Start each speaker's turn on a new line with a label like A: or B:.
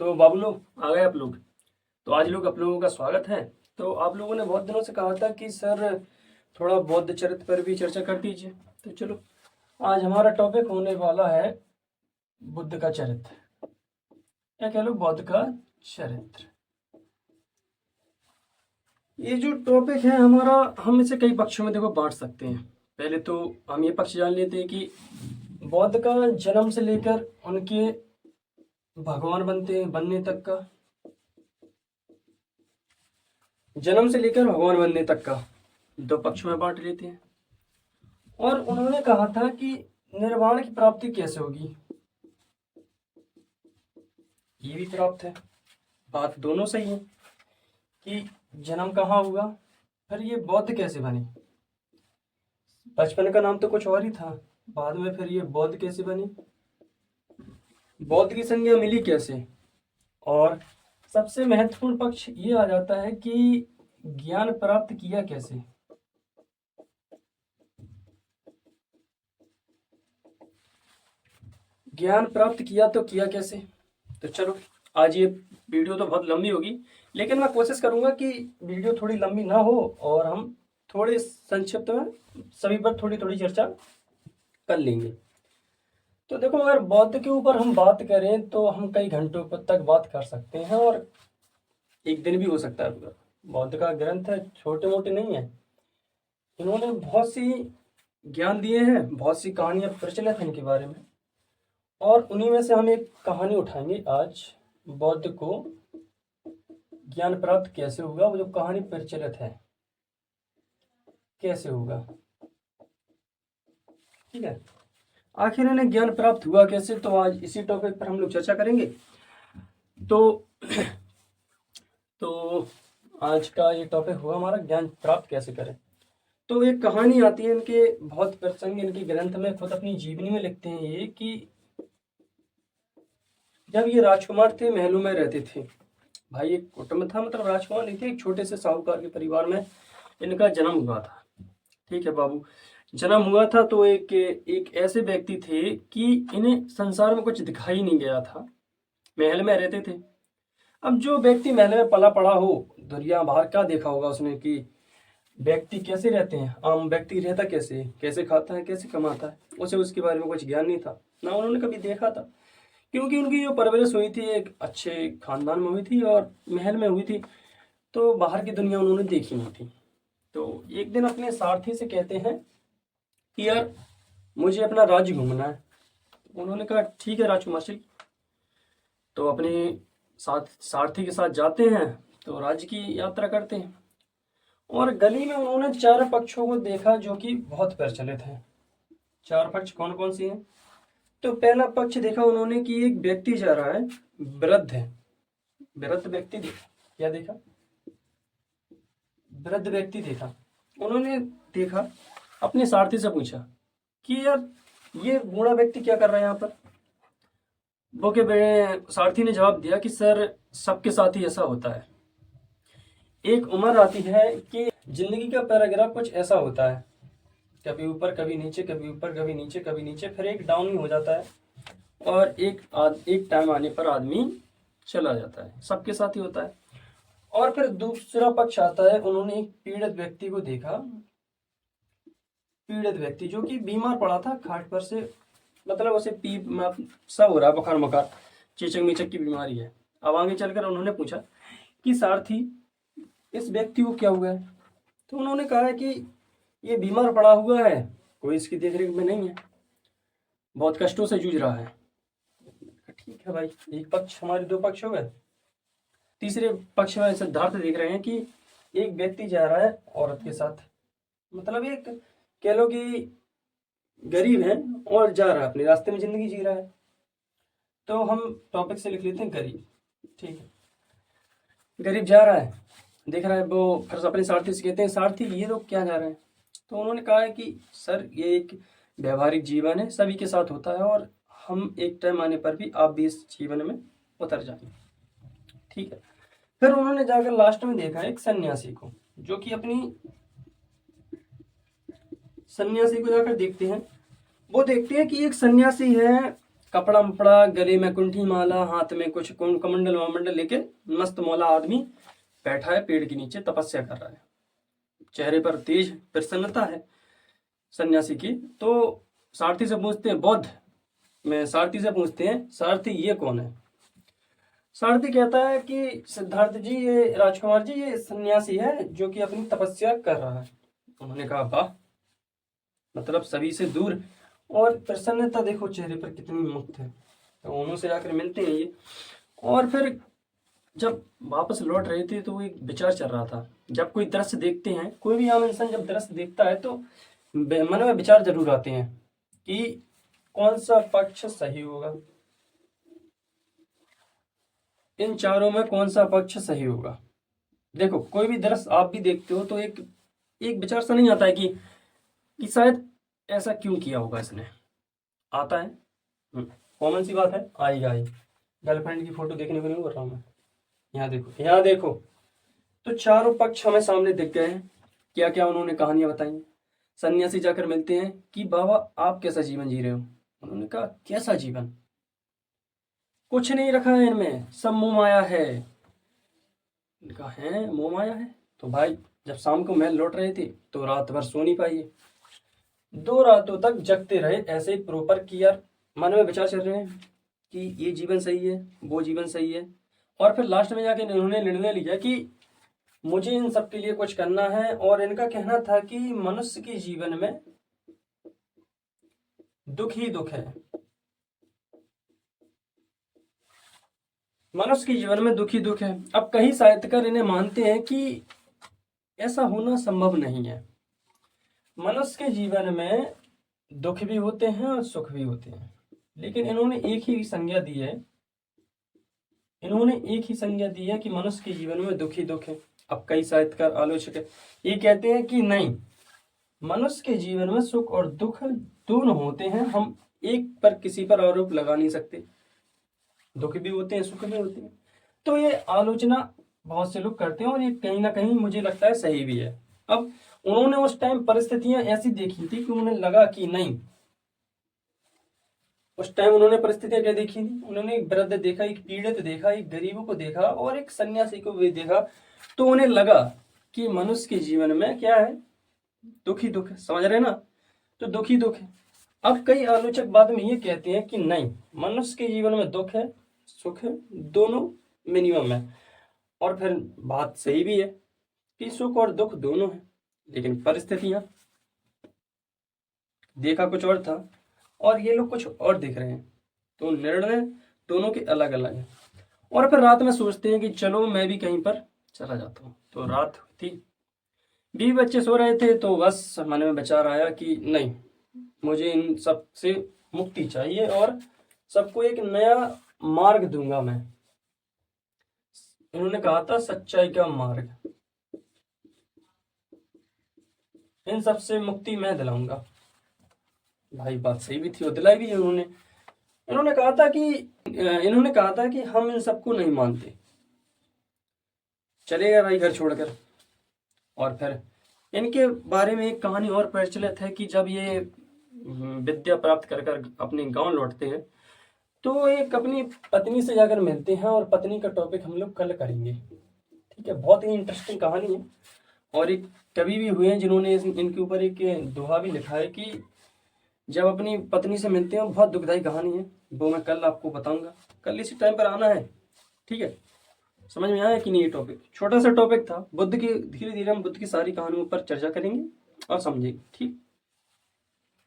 A: तो बाबू लोग आ गए आप लोग। तो आज लोग आप लोगों का स्वागत है। तो आप लोगों ने बहुत दिनों से कहा था कि सर थोड़ा बौद्ध चरित्र पर भी चर्चा कर दीजिए। तो चलो आज हमारा टॉपिक होने वाला है बुद्ध का चरित्र, या कह लो बौद्ध का चरित्र। ये जो टॉपिक है हमारा, हम इसे कई पक्षों में देखो बांट सकते हैं। पहले तो हम ये पक्ष जान लेते हैं कि बौद्ध का जन्म से लेकर उनके भगवान बनने तक का, जन्म से लेकर भगवान बनने तक का दो पक्षों में बांट लेते हैं। और उन्होंने कहा था कि निर्वाण की प्राप्ति कैसे होगी, ये भी प्राप्त है। बात दोनों सही है कि जन्म कहाँ हुआ, फिर ये बौद्ध कैसे बने। बचपन का नाम तो कुछ और ही था, बाद में फिर ये बौद्ध कैसे बनी, बौद्ध की संज्ञा मिली कैसे। और सबसे महत्वपूर्ण पक्ष ये आ जाता है कि ज्ञान प्राप्त किया कैसे। ज्ञान प्राप्त किया तो किया कैसे। तो चलो आज ये वीडियो तो बहुत लंबी होगी, लेकिन मैं कोशिश करूंगा कि वीडियो थोड़ी लंबी ना हो और हम थोड़े संक्षिप्त में सभी पर थोड़ी थोड़ी चर्चा कर लेंगे। तो देखो, अगर बौद्ध के ऊपर हम बात करें तो हम कई घंटों तक बात कर सकते हैं और एक दिन भी हो सकता है पूरा। बौद्ध का ग्रंथ है, छोटे मोटे नहीं है। इन्होंने बहुत सी ज्ञान दिए हैं, बहुत सी कहानियां प्रचलित हैं इनके बारे में, और उन्हीं में से हम एक कहानी उठाएंगे आज। बौद्ध को ज्ञान प्राप्त कैसे होगा, वो जो कहानी प्रचलित है कैसे होगा, ठीक है। आखिर इन्हें ज्ञान प्राप्त हुआ कैसे, तो आज इसी टॉपिक पर हम लोग चर्चा करेंगे। तो तो आज का ये टॉपिक हुआ हमारा ज्ञान प्राप्त कैसे करें। तो एक कहानी आती है इनके, बहुत प्रसंग इनके ग्रंथ में, खुद अपनी जीवनी में लिखते हैं ये कि जब ये राजकुमार थे, महलों में रहते थे। भाई एक कुटुंब था, मतलब राजकुमार नहीं थे, एक छोटे से साहूकार के परिवार में इनका जन्म हुआ था। ठीक है बाबू, जन्म हुआ था तो एक ऐसे व्यक्ति थे कि इन्हें संसार में कुछ दिखाई नहीं गया था, महल में रहते थे। अब जो व्यक्ति महल में पला पड़ा हो, दुनिया बाहर क्या देखा होगा उसने कि व्यक्ति कैसे रहते हैं, आम व्यक्ति रहता कैसे, कैसे खाता है, कैसे कमाता है, उसे उसके बारे में कुछ ज्ञान नहीं था, ना उन्होंने कभी देखा था। क्योंकि उनकी जो परवरिश हुई थी एक अच्छे खानदान में हुई थी और महल में हुई थी, तो बाहर की दुनिया उन्होंने देखी नहीं थी। तो एक दिन अपने सारथी से कहते हैं कि यार मुझे अपना राज्य घूमना है। उन्होंने कहा ठीक है राजकुमार जी। तो अपने साथ सारथी के साथ जाते हैं, तो राज्य की यात्रा करते हैं। और गली में उन्होंने चार पक्षों को देखा जो कि बहुत प्रचलित हैं। चार पक्ष कौन कौन सी हैं। तो पहला पक्ष देखा उन्होंने कि एक व्यक्ति जा रहा है, वृद्ध है, वृद्ध व्यक्ति देखा। क्या देखा, वृद्ध व्यक्ति देखा। उन्होंने देखा, अपने सारथी से पूछा कि यार ये बूढ़ा व्यक्ति क्या कर रहा है यहाँ पर। वो के सारथी ने जवाब दिया कि सर सबके साथ ही ऐसा होता है। एक उम्र आती है कि जिंदगी का पैराग्राफ कुछ ऐसा होता है, कभी ऊपर कभी नीचे, कभी ऊपर कभी नीचे, कभी नीचे, फिर एक डाउन ही हो जाता है और एक टाइम आने पर आदमी चला जाता है। सबके साथ ही होता है। और फिर दूसरा पक्ष आता है, उन्होंने एक पीड़ित व्यक्ति को देखा। पीड़ित व्यक्ति जो कि बीमार पड़ा था खाट पर से, मतलब उसे सब हो रहा है, बुखार मुखार, चेचक मेचक की बीमारी है। अब आगे चलकर उन्होंने पूछा कि सारथी इस व्यक्ति को क्या हुआ है। तो उन्होंने कहा है कि ये बीमार पड़ा हुआ है, कोई इसकी देखरेख में नहीं है, बहुत कष्टों से जूझ रहा है। ठीक है भाई, एक पक्ष, हमारे दो पक्ष हो गए। तीसरे पक्ष में सिद्धार्थ देख रहे हैं कि एक व्यक्ति जा रहा है औरत के साथ, मतलब एक कह लो कि गरीब है और जा रहा है अपने रास्ते में, जिंदगी जी रहा है। तो हम टॉपिक से लिख लेते हैं गरीब। ठीक है, गरीब जा रहा है, देख रहा है वो, फिर अपने सारथी से कहते हैं सारथी ये लोग क्या जा रहे हैं। तो उन्होंने कहा है कि सर ये एक व्यवहारिक जीवन है, सभी के साथ होता है और हम एक टाइम आने पर भी आप भी इस जीवन में उतर जाएंगे। ठीक है। फिर उन्होंने जाकर लास्ट में देखा एक सन्यासी को, जो कि अपनी सन्यासी को जाकर देखते हैं। वो देखते हैं कि एक सन्यासी है, कपड़ा मपड़ा, गले में कुंठी माला, हाथ में कुछ कमंडल वमंडल लेके मस्त मौला आदमी बैठा है पेड़ के नीचे, तपस्या कर रहा है। चेहरे पर तेज प्रसन्नता है सन्यासी की। तो सारथी से पूछते हैं, बौद्ध में सारथी से पूछते हैं, सारथी ये कौन है? सारथी कहता है कि सिद्धार्थ जी, ये राजकुमार जी, ये सन्यासी है जो कि अपनी तपस्या कर रहा है। उन्होंने कहा, वाह, मतलब सभी से दूर, और प्रसन्नता देखो चेहरे पर कितनी मुक्त है। तो उन्होंने से जाकर मिलते हैं ये। और फिर जब वापस लौट रहे थे तो एक विचार चल रहा था। जब कोई दृश्य देखते हैं, कोई भी आम इंसान जब दृश्य देखता है तो मन में विचार जरूर आते हैं कि कौन सा पक्ष सही होगा, इन चारों में कौन सा पक्ष सही होगा। देखो कोई भी दृश्य आप भी देखते हो तो एक विचार सा नहीं आता है कि शायद ऐसा क्यों किया होगा इसने। आता है, कॉमन सी बात है, आएगा ही। गर्लफ्रेंड की फोटो देखने को नहीं बोल रहा हूँ मैं। यहाँ देखो, यहाँ देखो, तो चारों पक्ष हमें सामने दिख गए हैं। क्या क्या उन्होंने कहानियां बताई। सन्यासी जाकर मिलते हैं कि बाबा आप कैसा जीवन जी रहे हो। उन्होंने कहा, कैसा जीवन? कुछ नहीं रखा है इनमें, सब मोह माया है। कहा, है मोह माया है? तो भाई जब शाम को महल लौट रहे थे तो रात भर सो नहीं पाई, 2 रातों तक जगते रहे ऐसे ही प्रॉपर कि यार मन में विचार चल रहे हैं कि ये जीवन सही है, वो जीवन सही है। और फिर लास्ट में जाके इन्होंने निर्णय लिया कि मुझे इन सब के लिए कुछ करना है। और इनका कहना था कि मनुष्य के जीवन में दुख ही दुख है, मनुष्य के जीवन में दुख ही दुख है। अब कई साहित्यकार इन्हें मानते हैं कि ऐसा होना संभव नहीं है। मनुष्य के जीवन में दुख भी होते हैं और सुख भी होते हैं, लेकिन इन्होंने एक ही संज्ञा दी है, कि मनुष्य के जीवन में दुख ही दुख है। अब कई साहित्यकार आलोचक ये कहते हैं कि नहीं, मनुष्य के जीवन में सुख और दुख दोनों होते हैं, हम एक पर किसी पर आरोप लगा नहीं सकते। दुख भी होते हैं, सुख भी होते हैं। तो ये आलोचना बहुत से लोग करते हैं और ये कहीं ना कहीं मुझे लगता है सही भी है। अब उन्होंने उस टाइम परिस्थितियां ऐसी देखी थी कि उन्हें लगा कि नहीं, उस टाइम उन्होंने परिस्थितियां क्या देखी थी, उन्होंने एक वृद्ध देखा, एक पीड़ित देखा, एक गरीबों को देखा और एक सन्यासी को भी देखा। तो उन्हें लगा कि मनुष्य के जीवन में क्या है, दुख ही दुख है। समझ रहे ना? तो दुख ही दुख है। अब कई आलोचक बाद में ये कहते हैं कि नहीं, मनुष्य के जीवन में दुख है, सुख है, दोनों मिनिमम है। और फिर बात सही भी है कि सुख और दुख दोनों है, लेकिन परिस्थितियां देखा कुछ और था और ये लोग कुछ और देख रहे हैं, तो निर्णय दोनों के अलग अलग है। और फिर रात में सोचते हैं कि चलो मैं भी कहीं पर चला जाता हूँ। तो रात थी, बीवी बच्चे सो रहे थे, तो बस मन में विचार आया कि नहीं, मुझे इन सब से मुक्ति चाहिए और सबको एक नया मार्ग दूंगा मैं। इन्होंने कहा था सच्चाई का मार्ग, इन सब से मुक्ति मैं दिलाऊंगा। भाई बात सही भी थी और दिलाई भी है उन्होंने। इन्होंने कहा था कि हम इन सबको नहीं मानते, चले गए भाई घर छोड़कर। और फिर इनके बारे में एक कहानी और प्रचलित है कि जब ये विद्या प्राप्त कर अपने गांव लौटते हैं तो एक अपनी पत्नी से जाकर मिलते हैं, और पत्नी का टॉपिक हम लोग कल करेंगे। ठीक है, बहुत ही इंटरेस्टिंग कहानी है। और एक कवि भी हुए हैं जिन्होंने इनके ऊपर एक दोहा भी लिखा है कि जब अपनी पत्नी से मिलते हैं, बहुत दुखदाई कहानी है, वो मैं कल आपको बताऊंगा। कल इसी टाइम पर आना है, ठीक है? समझ में आया कि नहीं? ये टॉपिक छोटा सा टॉपिक था बुद्ध की, धीरे धीरे हम बुद्ध की सारी कहानियों पर चर्चा करेंगे और समझेंगे। ठीक।